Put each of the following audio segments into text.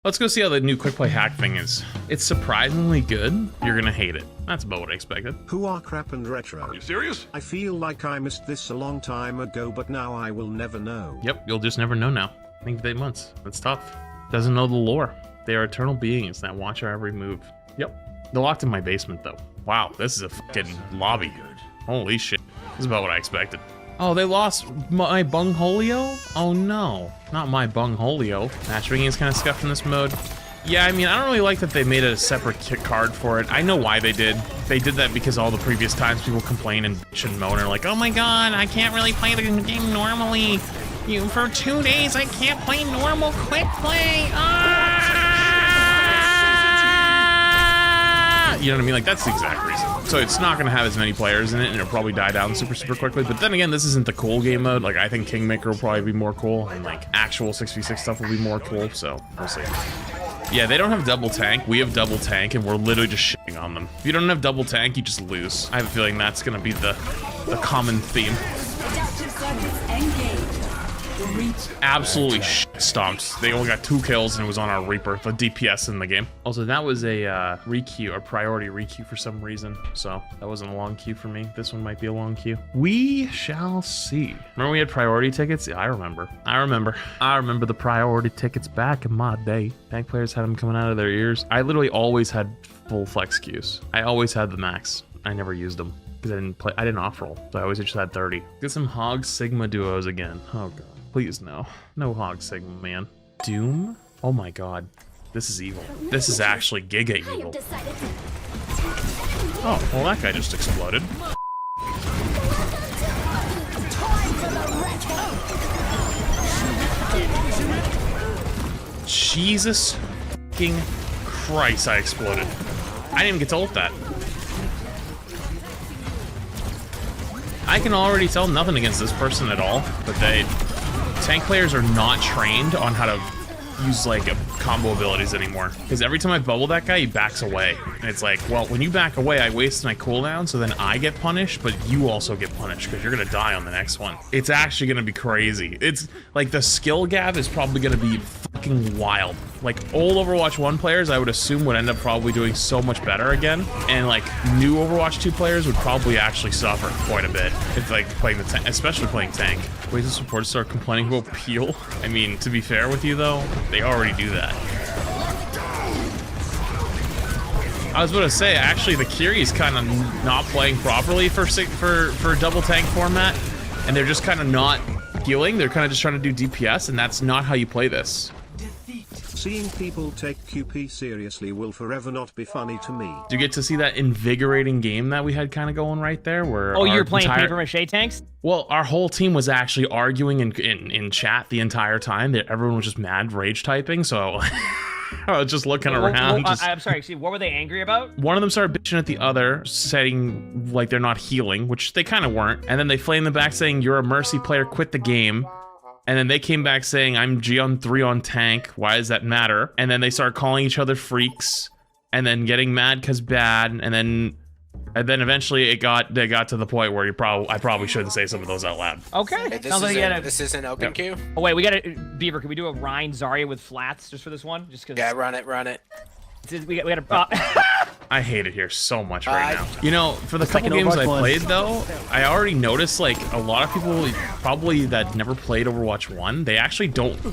Let's go see how the new Quickplay hack thing is. It's surprisingly good. You're gonna hate it. That's about what I expected. Who are crap and retro? You serious? I feel like I missed this a long time ago, but now I will never know. Yep, you'll just never know now. I think 8 months. That's tough. Doesn't know the lore. They are eternal beings that watch our every move. Yep. They're locked in my basement though. Wow, this is a fucking lobby. Holy shit. This is about what I expected. Oh, they lost my Bungholio? Oh no, not my Bungholio. Matchmaking is kind of scuffed in this mode. Yeah, I mean, I don't really like that they made a separate kit card for it. I know why they did. They did that because all the previous times people complain and bitch and moan and are like, oh my god, I can't really play the game normally. For 2 days, I can't play normal Quickplay. You know what I mean? Like, that's the exact reason. So it's not gonna have as many players in it, and it'll probably die down super quickly. But then again, this isn't the cool game mode. Like, I think Kingmaker will probably be more cool, and like actual 6v6 stuff will be more cool. So we'll see. Yeah, they don't have double tank. We have double tank, and we're literally just shitting on them. If you don't have double tank, you just lose. I have a feeling that's gonna be the common theme. Absolutely stomped. They only got 2 kills and it was on our Reaper, the DPS in the game. Also, that was a requeue, a priority requeue for some reason. So that wasn't a long queue for me. This one might be a long queue. We shall see. Remember we had priority tickets? Yeah, I remember. I remember the priority tickets back in my day. Tank players had them coming out of their ears. I literally always had full flex queues. I always had the max. I never used them because I didn't off roll. So I always just had 30. Get some Hog Sigma duos again. Oh god. Please no. No Hog Sigma, man. Doom? Oh my god. This is evil. This is actually giga evil. Oh, well that guy just exploded. Jesus fucking Christ, I exploded. I didn't even get to ult that. I can already tell nothing against this person at all, but tank players are not trained on how to use like combo abilities anymore. Because every time I bubble that guy, he backs away. And it's like, well, when you back away, I waste my cooldown, so then I get punished, but you also get punished because you're gonna die on the next one. It's actually gonna be crazy. It's like the skill gap is probably gonna be fucking wild. Like old Overwatch 1 players, I would assume would end up probably doing so much better again. And like new Overwatch 2 players would probably actually suffer quite a bit. It's like playing the tank, especially playing tank. Wait, the supporters start complaining about peel? I mean, to be fair with you though, they already do that. I was about to say, actually, the Kiri's kind of not playing properly for double tank format, and they're just kind of not healing. They're kind of just trying to do DPS, and that's not how you play this. Seeing people take QP seriously will forever not be funny to me. Do you get to see that invigorating game that we had kind of going right there? Where you're playing paper mache tanks? Well, our whole team was actually arguing in chat the entire time. Everyone was just mad rage typing, so I was just looking around. I'm sorry, excuse me, what were they angry about? One of them started bitching at the other, saying like they're not healing, which they kind of weren't. And then they flamed them back saying, you're a Mercy player, quit the game. And then they came back saying, I'm G on 3 on tank. Why does that matter? And then they started calling each other freaks and then getting mad because bad. And then eventually they got to the point where I probably shouldn't say some of those out loud. Okay. Hey, this is an open queue. Oh wait, we got to Beaver. Can we do a Rhine Zarya with flats just for this one? Just because. Yeah, run it. We got to. I hate it here so much right now. You know, for the couple games I played though, I already noticed like a lot of people probably that never played Overwatch 1, they actually don't.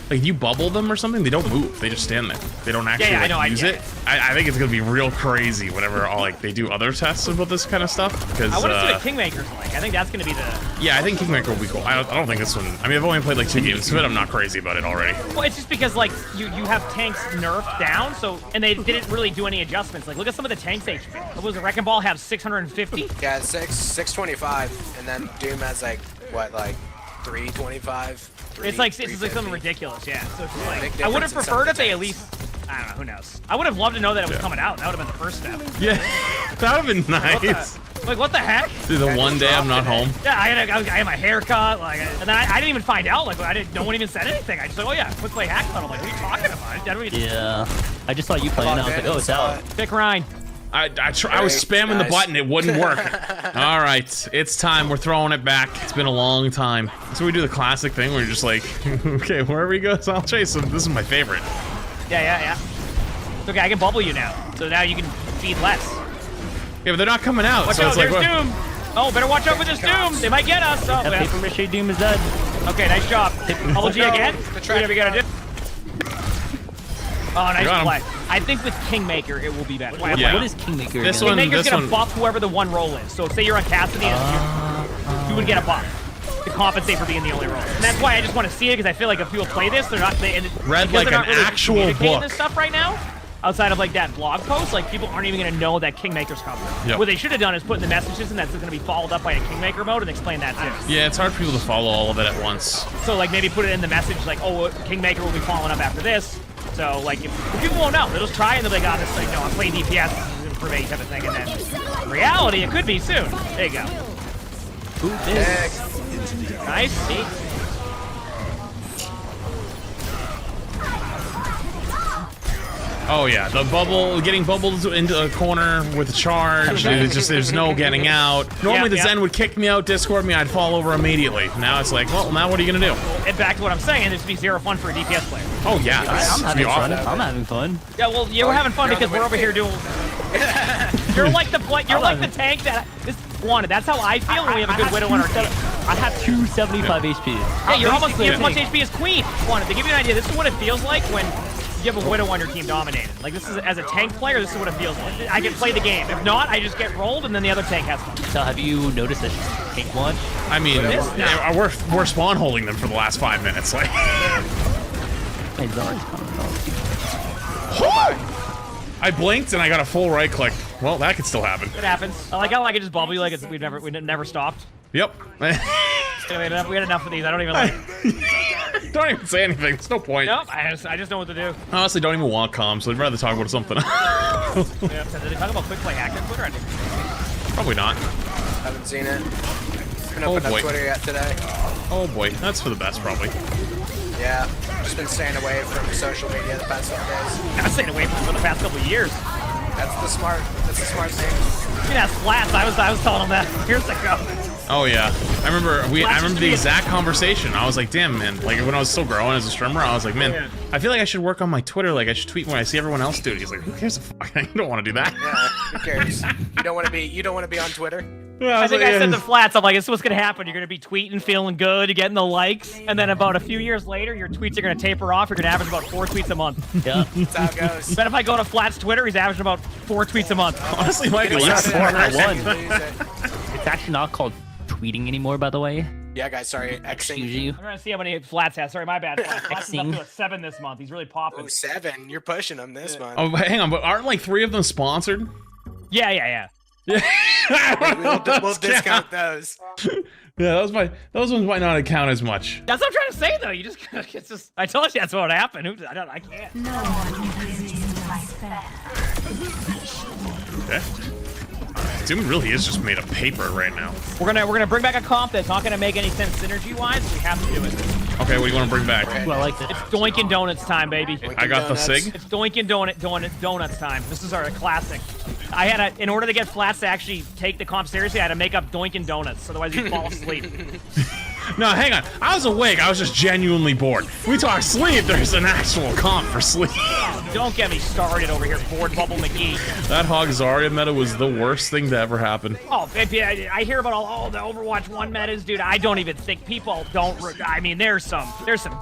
Like, if you bubble them or something, they don't move. They just stand there. They don't actually use it. I think it's gonna be real crazy whenever they do other tests about this kind of stuff. Because I want to see what Kingmaker's like. I think that's gonna be the. Yeah, I think Kingmaker will be cool. I don't think this one. I mean, I've only played like 2 games, but I'm not crazy about it already. Well, it's just because like you have tanks nerfed down, and they didn't really do any adjustments. Like, look at some of the tanks HP. What was the Wrecking Ball have 650? Yeah, 625, and then Doom has like what, like 325. It's like something ridiculous, yeah. So it's just like, I would have preferred if they at least, I don't know, who knows. I would have loved to know that it was coming out. That would have been the first step. Yeah, that would have been nice. What the heck? Dude, the one day I'm not home. Yeah, I had my hair cut, and then I didn't even find out. Like, no one even said anything. I just like, oh yeah, Quickplay hack tunnel. Like, what are you talking about? Yeah, I just saw you playing. I was like, oh, it's out. Pick Rhine. I was spamming the button, it wouldn't work. All right, it's time, we're throwing it back. It's been a long time. So we do the classic thing where you're just like, okay, wherever he goes, I'll chase him. This is my favorite. Yeah. It's okay, I can bubble you now. So now you can feed less. Yeah, but they're not coming out. Watch so out, it's like, there's what? Doom. Oh, better watch out for this Doom. They might get us. Oh, That yeah. paper mache Doom is dead. Okay, nice job. Bubble G again. Whatever you gotta do. Oh, nice Got him. play. I think with Kingmaker, it will be better. Yeah. What is Kingmaker This again? one- Kingmaker's gonna one- buff whoever the one role is. So say you're on Cassidy, you would get a buff to compensate for being the only role. And that's why I just want to see it, because I feel like if people play this, they're not. Read because like they're not an really actual communicating book. this stuff right now. Outside of like that blog post, like people aren't even gonna know that Kingmaker's coming. Yep. What they should have done is put in the messages, and that's gonna be followed up by a Kingmaker mode, and explain that too. Yeah, it's hard for people to follow all of it at once. So like maybe put it in the message, like, oh, Kingmaker will be following up after this. So like if people won't know, they'll just try and they'll be like, oh, this, like, no, I'm playing DPS, this is for me type of thing, and then in reality, it could be soon. There you go. Nice. See? Oh yeah, the bubble, getting bubbled into a corner with a charge, it's just, there's no getting out. Normally the Yeah. Zen would kick me out, Discord me, I'd fall over immediately. Now it's like, well, now what are you gonna do? And back to what I'm saying, there's to be zero fun for a DPS player. Oh yeah, I'm that's having fun. awful. I'm having fun. Yeah, well, yeah, we're having fun because we're over here doing. You're like the tank that this wanted. That's how I feel when we have a good Widow on our team. I have 275 HP. Yeah, you're almost as much HP as Queen. Wanted to give you an idea. This is what it feels like when you have a Widow on your team dominated. Like this is as a tank player, this is what it feels like. I can play the game. If not, I just get rolled, and then the other tank has fun. So have you noticed that she's tank one? I mean, This now. we're spawn holding them for the last 5 minutes. Like, Hey, Zar's coming up. I blinked and I got a full right click. Well, that could still happen. It happens. I like how I can just bubble you like we never stopped. Yep. We had enough of these. I don't even like. Don't even say anything. There's no point. Nope. I just know what to do. I honestly don't even want comms, so I'd rather talk about something. Yeah, so did they talk about Quickplay hacking on Twitter? I didn't. Probably not. Haven't seen it. Haven't Oh, opened boy. up Twitter yet today. Oh boy, that's for the best, probably. Yeah, just been staying away from social media the past couple days. I've stayed away from it for the past couple of years. That's the smart thing. You can ask Flats. I was telling him that years ago. Oh yeah, I remember Flash used to the be a- exact conversation. I was like, damn man, like when I was still growing as a streamer, I was like, man, Yeah. I feel like I should work on my Twitter. Like I should tweet when I see everyone else do it. He's like, who cares? You don't want to do that. Yeah, who cares? You don't want to be on Twitter. Yeah, I think I said yeah. to Flats, I'm like, this is what's gonna happen. You're gonna be tweeting, feeling good, getting the likes, and then about a few years later, your tweets are gonna taper off. You're gonna average about 4 tweets a month. Yeah. That's how it goes. But if I go to Flats Twitter, he's averaging about 4 tweets a month. Honestly, might be Get less. started more on than it, one. you lose it. It's actually not called tweeting anymore, by the way. Yeah, guys, sorry. Excuse Xing. you. I'm gonna see how many Flats has. Sorry, my bad. Flats is up Xing. to a 7 this month. He's really popping. Ooh, 7. You're pushing them this month. Oh, hang on, but aren't like 3 of them sponsored? Yeah. We'll discount those. Yeah, those ones might not count as much. That's what I'm trying to say, though. You just, it's just. I told you that's what would happen. I can't. No one is used to life fair. Okay. Doom really is just made of paper right now. We're gonna bring back a comp that's not gonna make any sense synergy-wise. We have to do it. Okay, what do you want to bring back? Ooh, I like it. It's Doinkin' Donuts time, baby. I got the Donuts. SIG. It's Doinkin' Donuts time. This is our classic. In order to get Flats to actually take the comp seriously, I had to make up Doinkin' Donuts, otherwise he'd fall asleep. No, hang on. I was awake. I was just genuinely bored. We talk sleep. There's an actual comp for sleep. Don't get me started over here, Board Bubble McGee. That Hog Zarya meta was the worst thing to ever happen. Oh, I hear about all the Overwatch 1 metas, dude. I don't even think people don't. I mean, there's some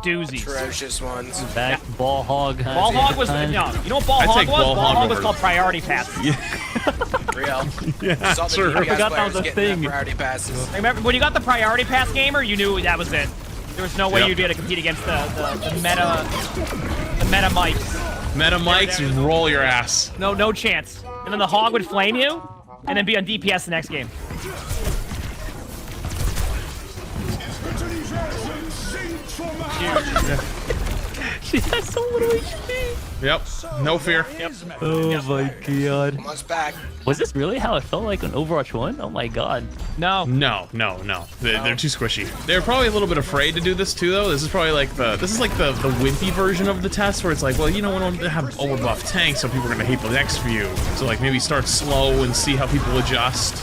doozies. Atrocious ones. Back ball hog. Ball Hog was no. You know what Ball I'd Hog take was? Ball Ball Hog Hog was over- called priority pass. Real. Yeah, Saw the sure. DPS I forgot that was players a getting thing. their priority passes. Remember when you got the priority pass gamer, you knew that was it. There was no way Yep. you'd be able to compete against the meta mics. Meta mics, roll your ass. No chance. And then the Hog would flame you, and then be on DPS the next game. She has so little HP. Yep, no fear. Oh my god. Almost back. Was this really how it felt like on Overwatch 1? Oh my god. No. No. They're too squishy. They're probably a little bit afraid to do this too, though. This is probably like the wimpy version of the test, where it's like, well, you know, we don't have overbuff tanks, so people are gonna hate the next few. So like maybe start slow and see how people adjust.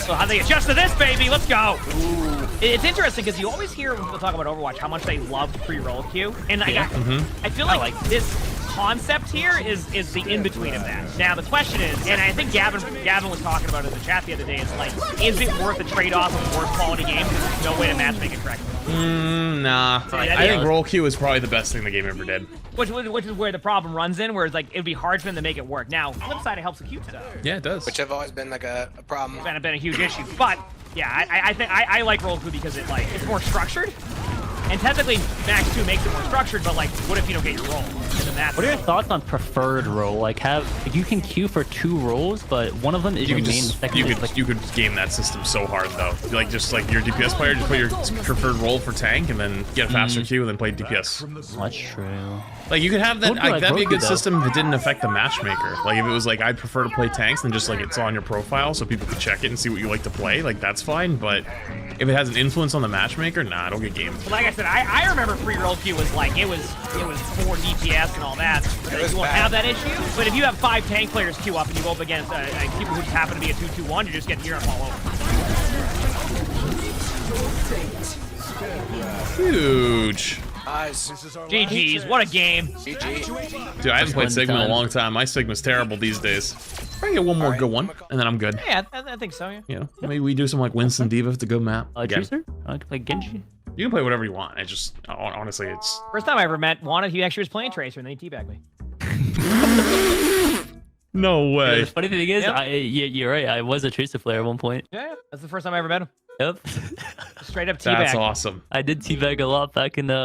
So how they adjust to this, baby? Let's go. It's interesting because you always hear when people talk about Overwatch how much they love pre-roll queue, and I feel like this concept here is the in-between of that. Now the question is, and I think Gavin was talking about it in the chat the other day, is like, is it worth the trade-off of worse quality games? There's no way to matchmake it correctly. Nah. I think roll queue is probably the best thing the game ever did. Which is where the problem runs in, where it's like, it'd be hard for them to make it work. Now, flip side, it helps the queue stuff. Yeah, it does. Which have always been like a problem. It's been a huge issue. But, yeah, I think I like roll queue because it's more structured. And technically, Max 2 makes it more structured, but like, what if you don't get your roll? What are your thoughts on preferred role? Like, you can queue for 2 roles, but one of them is your main. You could game that system so hard though. Like just like your DPS player, just put your preferred role for tank, and then get a faster queue, and then play DPS. That's true. Like you could have that. Like that'd be a good Roku, system if it didn't affect the matchmaker. Like if it was like I'd prefer to play tanks, then just like it's on your profile so people can check it and see what you like to play. Like that's fine. But if it has an influence on the matchmaker, nah, I don't get game. Well, like I said, I remember pre-roll queue was like it was 4 DPS and all that. You won't have that issue. But if you have 5 tank players queue up and you go up against people who just happen to be a 2-2-1, you just get gear up all over. Huge. Nice. GG's, what a game. GG. Dude, I haven't played Sigma in a long time. My Sigma's terrible these days. I can get one more good one, and then I'm good. Yeah, I think so, yeah. You know, maybe we do some like Winston Diva if it's a good map. Tracer? I can play Genji. You can play whatever you want. I just, honestly, it's... First time I ever met Wanted, he actually was playing Tracer, and then he teabagged me. No way. The funny thing is, Yep. you're right. I was a Tracer player at one point. Yeah, that's the first time I ever met him. Yep. Straight up teabag. That's awesome. I did teabag a lot back in when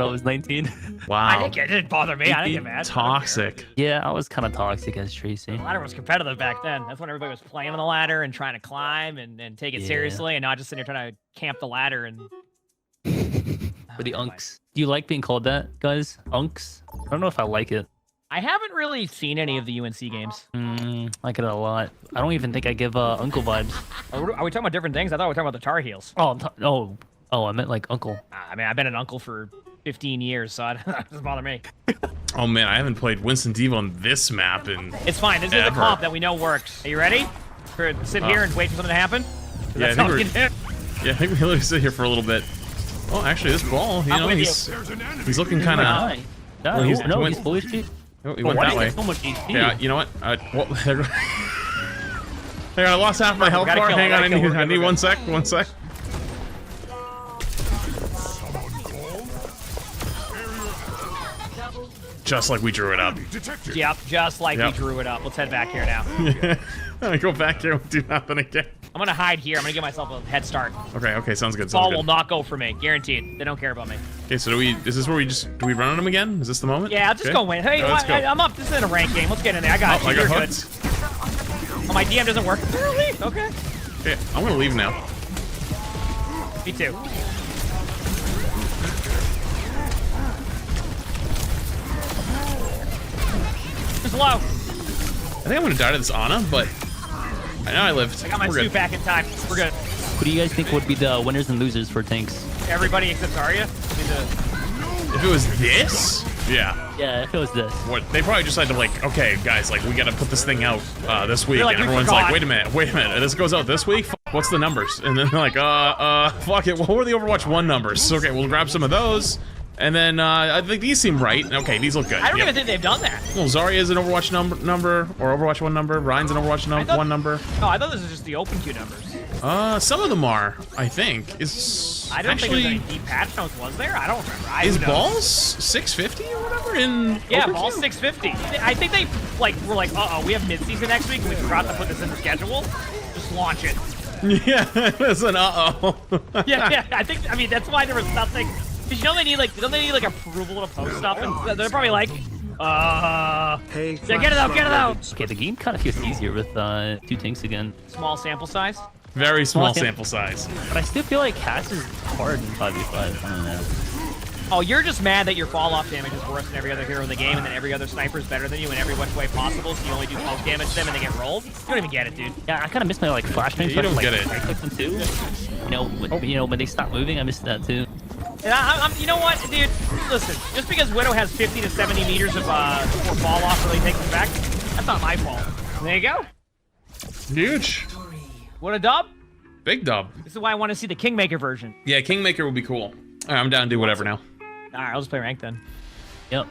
I was 19. Wow. It didn't bother me. I didn't get mad. Toxic. Yeah, I was kind of toxic as Tracy. The ladder was competitive back then. That's when everybody was playing on the ladder and trying to climb and take it seriously, and not just sitting there trying to camp the ladder and... For the unks. Do you like being called that, guys? Unks? I don't know if I like it. I haven't really seen any of the UNC games. I like it a lot. I don't even think I give uncle vibes. Are we talking about different things? I thought we were talking about the Tar Heels. Oh, I meant like uncle. I mean, I've been an uncle for 15 years, so it doesn't bother me. Oh man, I haven't played Winston Diva on this map in It's fine. This is a comp that we know works. Are you ready? Sit here and wait for something to happen? Yeah, I think we can do. Yeah, I think we literally sit here for a little bit. Oh, actually, this ball, he's looking kind of... No, he's fully HP. Oh, he went that way. So much HP. Yeah, you know what? Well, hang on, I lost half my health bar. Hang on, I need 1 sec. 1 sec. Just like we drew it up. Yep, just like we drew it up. Let's head back here now. Yeah. Go back here and do nothing again. I'm gonna hide here. I'm gonna give myself a head start. Okay, sounds good. Ball will not go for me, guaranteed. They don't care about me. Okay, so is this where do we run on him again? Is this the moment? Yeah, I'll just go win. Hey, let's go. I'm up. This isn't a rank game. Let's get in there. I got you. I You're got good. hooked. Oh, my DM doesn't work. Leave. Okay. Okay, I'm gonna leave now. Me too. Just low. I think I'm gonna die to this Ana, but I know I lived. I got my suit back in time. We're good. Who do you guys think would be the winners and losers for tanks? Everybody except Zarya. If it was this, yeah. Yeah, if it was this. What they probably just had to like, okay, guys, like we gotta put this thing out this week, like, and everyone's like, wait a minute, this goes out this week. What's the numbers? And then they're like, fuck it. What were the Overwatch 1 numbers? Okay, we'll grab some of those. And then I think these seem right. Okay, these look good. I don't even think they've done that. Well, Zarya is an Overwatch number, or Overwatch 1 number. Ryan's an Overwatch 1 number. No, I thought this was just the open queue numbers. Some of them are, I think. I don't think there's any deep patch notes, was there? I don't remember. Is Balls 650 or whatever in Yeah, Balls 650. I think they were like, uh-oh, we have mid-season next week and we forgot to put this in the schedule. Just launch it. Yeah, that's an uh-oh. yeah, I mean, that's why there was nothing. Because you know they need don't they need approval to post stuff? And they're probably like, Hey, yeah, get it out. Okay, the game kind of feels easier with 2 tanks again. Small sample size. Very small sample size. But I still feel like Cass is hard in 5v5. I don't know. Oh, you're just mad that your fall-off damage is worse than every other hero in the game, and then every other sniper is better than you in every which way possible, so you only do poke damage to them and they get rolled? You don't even get it, dude. Yeah, I kind of miss my flashbang. You don't get it. I click them too. You know, when they stop moving, I miss that too. And you know what, dude? Listen, just because Widow has 50 to 70 meters of before fall-off really takes effect, that's not my fault. There you go. Huge. What a dub. Big dub. This is why I want to see the Kingmaker version. Yeah, Kingmaker would be cool. All right, I'm down to do whatever now. All right, I'll just play ranked then. Yep.